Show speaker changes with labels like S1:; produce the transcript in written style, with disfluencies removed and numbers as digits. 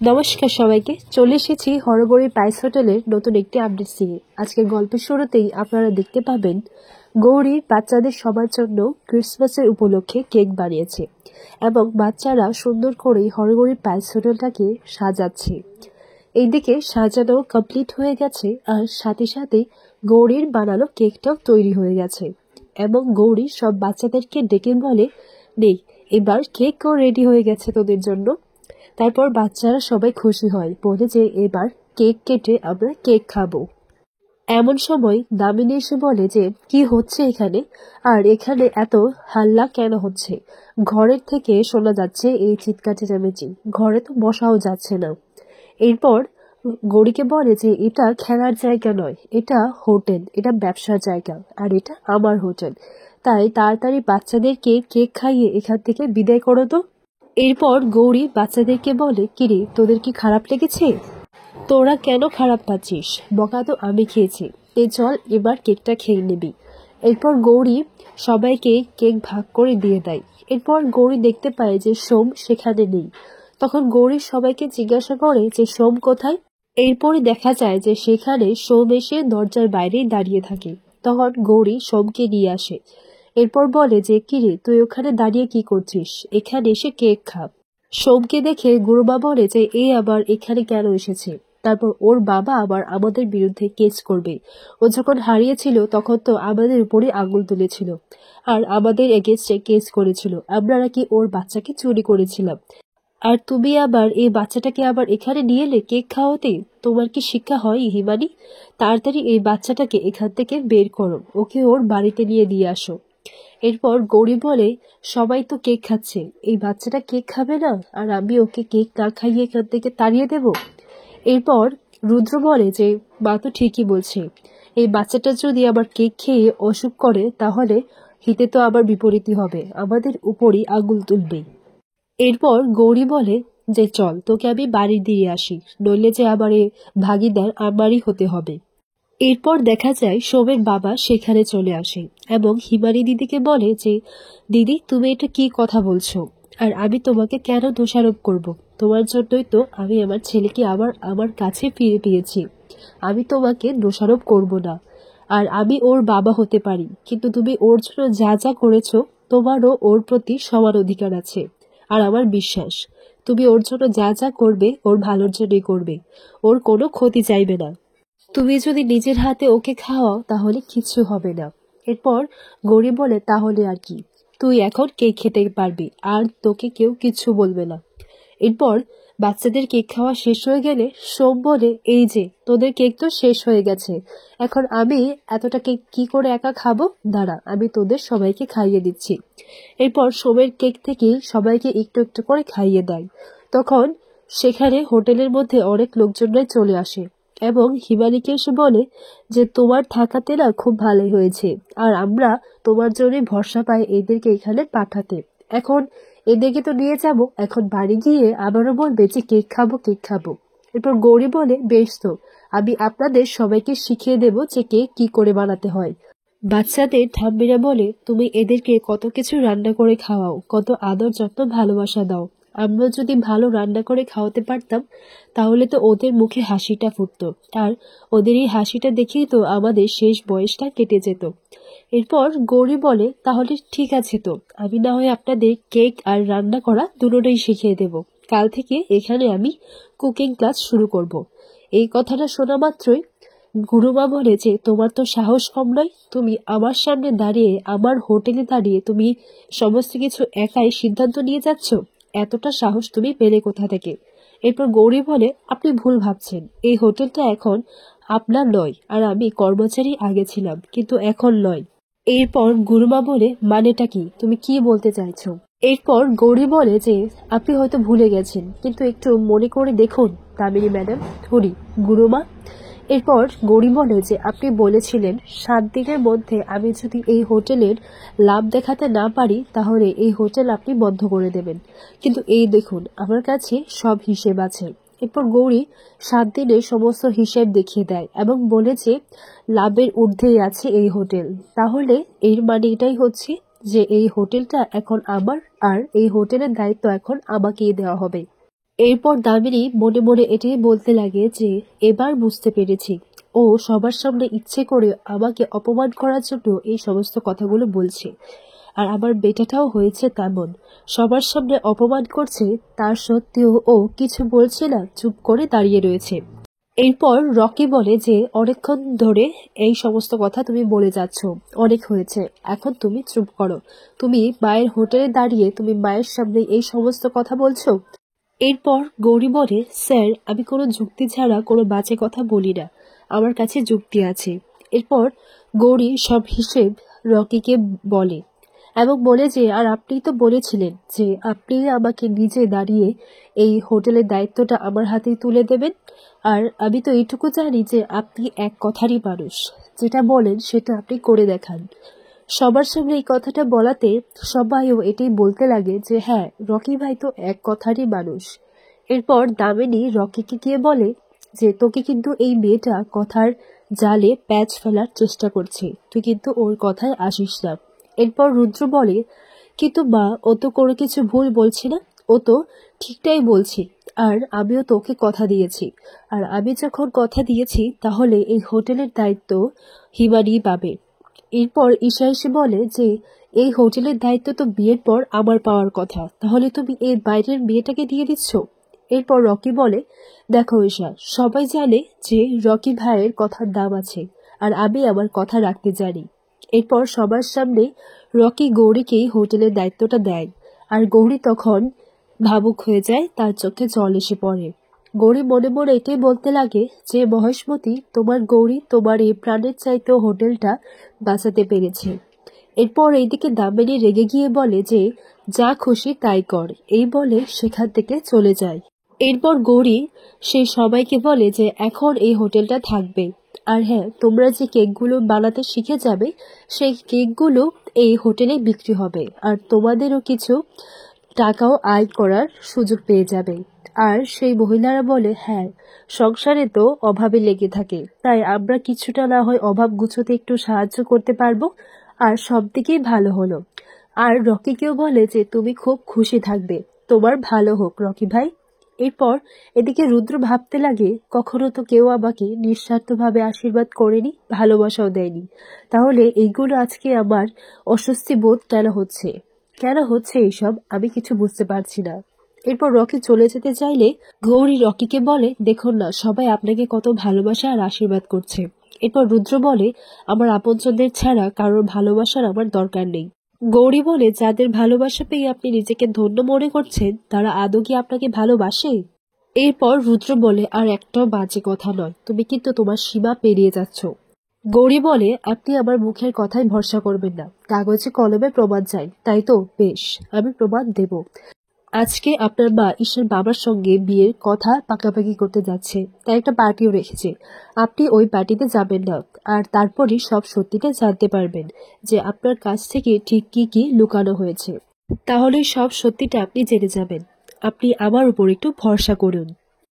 S1: নমস্কার সবাইকে, চলে এসেছি হরগৌরী পাইস হোটেলের নতুন একটি আপডেট নিয়ে। আজকের গল্পের শুরুতেই আপনারা দেখতে পাবেন গৌরী বাচ্চাদের সবার জন্য ক্রিসমাসের উপলক্ষে কেক বানিয়েছে এবং বাচ্চারা সুন্দর করে হরগৌরী পাইস হোটেলটাকে সাজাচ্ছে। এইদিকে সাজানো কমপ্লিট হয়ে গেছে আর সাথে সাথে গৌরীর বানানো কেকটাও তৈরি হয়ে গেছে এবং গৌরী সব বাচ্চাদেরকে ডেকে বলে, নেই এবার কেকও রেডি হয়ে গেছে তোদের জন্য। তারপর বাচ্চারা সবাই খুশি হয়, বলে যে এবার কেক কেটে আমরা কেক খাবো। এমন সময় দামিনী এসে বলে যে কি হচ্ছে এখানে, আর এখানে এত হাল্লা কেন হচ্ছে? ঘরের থেকে শোনা যাচ্ছে এই চিৎকার চেঁচামেচি, ঘরে তো বসাও যাচ্ছে না। এরপর গৌরীকে বলে যে এটা খেলার জায়গা নয়, এটা হোটেল, এটা ব্যবসার জায়গা, আর এটা আমার হোটেল, তাই তাড়াতাড়ি বাচ্চাদেরকে কেক খাইয়ে এখান থেকে বিদায় করো তো। এরপর গৌরী বাচ্চাদেরকে বলে, কিরে তোদের কি খারাপ লেগেছে? তোরা কেন খারাপ পাচ্ছিস? বকা তো আমি খেয়েছি, চল এবার কেকটা খেয়ে নিবি। এরপর গৌরী সবাইকে কেক ভাগ করে দিয়ে দেয়। এরপর গৌরী দেখতে পায় যে সোম সেখানে নেই। তখন গৌরী সবাইকে জিজ্ঞাসা করে যে সোম কোথায়। এরপরে দেখা যায় যে সেখানে সোম এসে দরজার বাইরেই দাঁড়িয়ে থাকে। তখন গৌরী সোমকে নিয়ে আসে। এরপর বলে যে কিরে তুই ওখানে দাঁড়িয়ে কি করছিস, এখানে এসে কেক খা। সোমকে দেখে গুরুমা বলে যে এই আবার এখানে কেন এসেছে, তারপর ওর বাবা আবার আমাদের বিরুদ্ধে কেস করবে। ও যখন হারিয়েছিল তখন তো আমাদের উপরে আঙুল তুলেছিল আর আমাদের এগেনস্টে কেস করেছিল, আমরা নাকি ওর বাচ্চাকে চুরি করেছিলাম। আর তুমি আবার এই বাচ্চাটাকে আবার এখানে নিয়ে এলে কেক খাওয়াতে। তোমার কি শিক্ষা হয় হিমানি? তাড়াতাড়ি এই বাচ্চাটাকে এখান থেকে বের করো, ওকে ওর বাড়িতে নিয়ে দিয়ে আসো। এরপর গৌরী বলে, সবাই তো কেক খাচ্ছে, এই বাচ্চাটা কেক খাবে না আর আমি ওকে কেক না খাইয়ে এখান থেকে তাড়িয়ে দেব? এরপর রুদ্র বলে যে মা তো ঠিকই বলছে, এই বাচ্চাটা যদি আবার কেক খেয়ে অসুখ করে তাহলে হিতে তো আবার বিপরীতই হবে, আমাদের উপরই আঙুল তুলবে। এরপর গৌরী বলে যে চল তোকে আমি বাড়ি দিয়ে আসি, নইলে যে আবার এ ভাগিদার আমারই হতে হবে। এরপর দেখা যায় সোমের বাবা সেখানে চলে আসে এবং হিমানি দিদিকে বলে যে দিদি তুমি এটা কি কথা বলছো, আর আমি তোমাকে কেন দোষারোপ করব? তোমার জন্যই তো আমি আমার ছেলেকে আবার আমার কাছে ফিরে পেয়েছি, আমি তোমাকে দোষারোপ করব না। আর আমি ওর বাবা হতে পারি, কিন্তু তুমি ওর জন্য যা যা করেছো তোমারও ওর প্রতি সমান অধিকার আছে। আর আমার বিশ্বাস তুমি ওর জন্য যা যা করবে ওর ভালোর জন্যই করবে, ওর কোনো ক্ষতি চাইবে না। তুমি যদি নিজের হাতে ওকে খাওয়াও তাহলে কিছু হবে না। এরপর গৌরী বলে, তাহলে আর কি, তুই এখন কেক খেতে পারবি আর তোকে কেউ কিছু বলবে না। এরপর বাচ্চাদের কেক খাওয়া শেষ হয়ে গেলে সোম বলে, এই যে তোদের কেক তো শেষ হয়ে গেছে, এখন আমি এতটা কেক কি করে একা খাবো, দাঁড়া আমি তোদের সবাইকে খাইয়ে দিচ্ছি। এরপর সোমের কেক থেকে সবাইকে একটু একটু করে খাইয়ে দেয়। তখন সেখানে হোটেলের মধ্যে অনেক লোকজনরাই চলে আসে এবং হিমালিকে এসে বলে যে তোমার থাকাতে না খুব ভালোই হয়েছে, আর আমরা তোমার জন্য ভরসা পাই এদেরকে এখানে পাঠাতে। এখন এদেরকে তো নিয়ে যাব, এখন বাড়ি গিয়ে আবারও বলবে যে কেক খাবো কেক খাবো। এরপর গৌরী বলে, বেশ তো, আমি আপনাদের সবাইকে শিখিয়ে দেব যে কেক কি করে বানাতে হয়। বাচ্চাদের ঠাম্মিরা বলে, তুমি এদেরকে কত কিছু রান্না করে খাওয়াও, কত আদর যত্ন ভালোবাসা দাও, আমরা যদি ভালো রান্না করে খাওয়াতে পারতাম তাহলে তো ওদের মুখে হাসিটা ফুটতো, আর ওদের এই হাসিটা দেখেই তো আমাদের শেষ বয়সটা কেটে যেত। এরপর গৌরী বলে, তাহলে ঠিক আছে তো, আমি না হয় আপনাদের কেক আর রান্না করা দুটোটাই শিখিয়ে দেব, কাল থেকে এখানে আমি কুকিং ক্লাস শুরু করব। এই কথাটা শোনা মাত্রই গুরুমা বলে যে তোমার তো সাহস কম নয়, তুমি আমার সামনে দাঁড়িয়ে আমার হোটেলে দাঁড়িয়ে তুমি সমস্ত কিছু একাই সিদ্ধান্ত নিয়ে যাচ্ছ, এতটা সাহস তুমি পেলে কোথা থেকে? এরপর গৌরী বলে, আপনি ভুল ভাবছেন, এই হোটেলটা এখন আপনার নয়, আর আমি কর্মচারী আগে ছিলাম কিন্তু এখন নয়। এরপর গুরুমা বলে, মানেটা কি, তুমি কি বলতে চাইছো? এরপর গৌরী বলে যে আপনি হয়তো ভুলে গেছেন, কিন্তু একটু মনে করে দেখুন দামিনী ম্যাডাম, ধরি গুরুমা। এরপর গৌরী বলে যে আপনি বলেছিলেন 7 দিনের মধ্যে আমি যদি এই হোটেলের লাভ দেখাতে না পারি তাহলে এই হোটেল আপনি বন্ধ করে দেবেন, কিন্তু এই দেখুন আমার কাছে সব হিসেব আছে। এরপর গৌরী 7 দিনের সমস্ত হিসেব দেখিয়ে দেয় এবং বলে যে লাভের ঊর্ধ্বেই আছে এই হোটেল, তাহলে এর মানে এটাই হচ্ছে যে এই হোটেলটা এখন আমার আর এই হোটেলের দায়িত্ব এখন আমাকেই দেওয়া হবে। এরপর দামিনী মনে মনে এটাই বলতে লাগে যে এবার বুঝতে পেরেছি, ও সবার সামনে ইচ্ছে করে আমাকে অপমান করার জন্য এই সমস্ত কথাগুলো বলছে। আর আমার বেটাটাও হয়েছে তেমন, সবার সামনে অপমান করছে, তার সত্ত্বেও ও কিছু বলছে না, চুপ করে দাঁড়িয়ে রয়েছে। এরপর রকি বলে যে অনেকক্ষণ ধরে এই সমস্ত কথা তুমি বলে যাচ্ছ, অনেক হয়েছে, এখন তুমি চুপ করো। তুমি মায়ের হোটেলে দাঁড়িয়ে তুমি মায়ের সামনে এই সমস্ত কথা বলছো। এরপর গৌরী বলে, স্যার আমি কোনো যুক্তি ছাড়া কোনো বাজে কথা বলি না, আমার কাছে যুক্তি আছে। এরপর গৌরী সব হিসেব রকিকে বলে এবং বলে যে আর আপনি তো বলেছিলেন যে আপনি আমাকে নিজে দাঁড়িয়ে এই হোটেলের দায়িত্বটা আমার হাতে তুলে দেবেন, আর আমি তো এইটুকু জানি যে আপনি এক কথারই মানুষ, যেটা বলেন সেটা আপনি করে দেখান। সবার সামনে এই কথাটা বলাতে সবাইও এটাই বলতে লাগে যে হ্যাঁ, রকি ভাই তো এক কথারই মানুষ। এরপর দামিনী রকিকে গিয়ে বলে যে তোকে কিন্তু এই মেয়েটা কথার জালে প্যাচ ফেলার চেষ্টা করছে, তুই কিন্তু ওর কথায় আসিস না। এরপর রুদ্র বলে, কিন্তু মা, ও তো কোনো কিছু ভুল বলছি না, ও তো ঠিকটাই বলছি, আর আমিও তোকে কথা দিয়েছি, আর আমি যখন কথা দিয়েছি তাহলে এই হোটেলের দায়িত্ব হিমানি পাবে। এরপর ঈশা এসে বলে যে এই হোটেলের দায়িত্ব তো বিয়ের পর আমার পাওয়ার কথা, তাহলে তুমি এই বাইরের মেয়েটাকে দিয়ে দিচ্ছ। এরপর রকি বলে, দেখো ঈশা, সবাই জানে যে রকি ভাইয়ের কথার দাম আছে, আর আমি আমার কথা রাখতে জানি। এরপর সবার সামনে রকি গৌরীকেই হোটেলের দায়িত্বটা দেয়, আর গৌরী তখন ভাবুক হয়ে যায়, তার চোখে জল এসে পড়ে। গৌরী মনে মনে এটাই বলতে লাগে যে মহেশমতি, তোমার গৌরী তোমার এই প্রাণের চাইতেও হোটেলটা বাঁচাতে পেরেছে। এরপর এইদিকে দামিনী রেগে গিয়ে বলে যে যা খুশি তাই কর, এই বলে সেখান থেকে চলে যায়। এরপর গৌরী সেই সবাইকে বলে যে এখন এই হোটেলটা থাকবে, আর হ্যাঁ, তোমরা যে কেকগুলো বানাতে শিখে যাবে সেই কেকগুলো এই হোটেলে বিক্রি হবে, আর তোমাদেরও কিছু টাকাও আয় করার সুযোগ পেয়ে যাবে। আর সেই মহিলারা বলে, হ্যাঁ, সংসারে তো অভাবে লেগে থাকে, তাই আমরা কিছুটা না হয় অভাব গুছোতে একটু সাহায্য করতে পারবো, আর সব দিকেই ভালো হলো। আর রকিকেও বলে যে তুমি খুব খুশি থাকবে, তোমার ভালো হোক রকি ভাই। এরপর এদিকে রুদ্র ভাবতে লাগে, কখনো তো কেউ আমাকে নিঃস্বার্থভাবে আশীর্বাদ করেনি, ভালোবাসাও দেয়নি, তাহলে এইগুলো আজকে আমার অস্বস্তি বোধ কেন হচ্ছে এইসব, আমি কিছু বুঝতে পারছি না। এরপর রকি চলে যেতে চাইলে গৌরী রকিকে বলে, দেখুন না, সবাই আপনাকে কত ভালোবাসা আর আশীর্বাদ করছে। এরপর রুদ্র বলে, আমার আপনজনদের ছাড়া কারোর ভালোবাসার আমার দরকার নেই। গৌরী বলে, যাদের ভালোবাসা পেয়ে আপনি নিজেকে ধন্য মনে করছেন তারা আদৌ কি আপনাকে ভালোবাসে? এরপর রুদ্র বলে, আর একটাও বাজে কথা নয়, তুমি কিন্তু তোমার সীমা পেরিয়ে যাচ্ছ। গৌরী বলে, আপনি আমার মুখের কথায় ভরসা করবেন না, কাগজে কলমে প্রমাণ চাই, তাই তো বেশ, আমি প্রমাণ দেব। আজকে আপনার মা ঈশার বাবার সঙ্গে বিয়ের কথা পাকাপাকি করতে যাচ্ছে, তাই একটা পার্টিও রেখেছে, আপনি ওই পার্টিতে যাবেন না, আর তারপরই সব সত্যিটা জানতে পারবেন যে আপনার কাছ থেকে ঠিক কি কি লুকানো হয়েছে, তাহলে সব সত্যিটা আপনি জেনে যাবেন। আপনি আমার উপর একটু ভরসা করুন।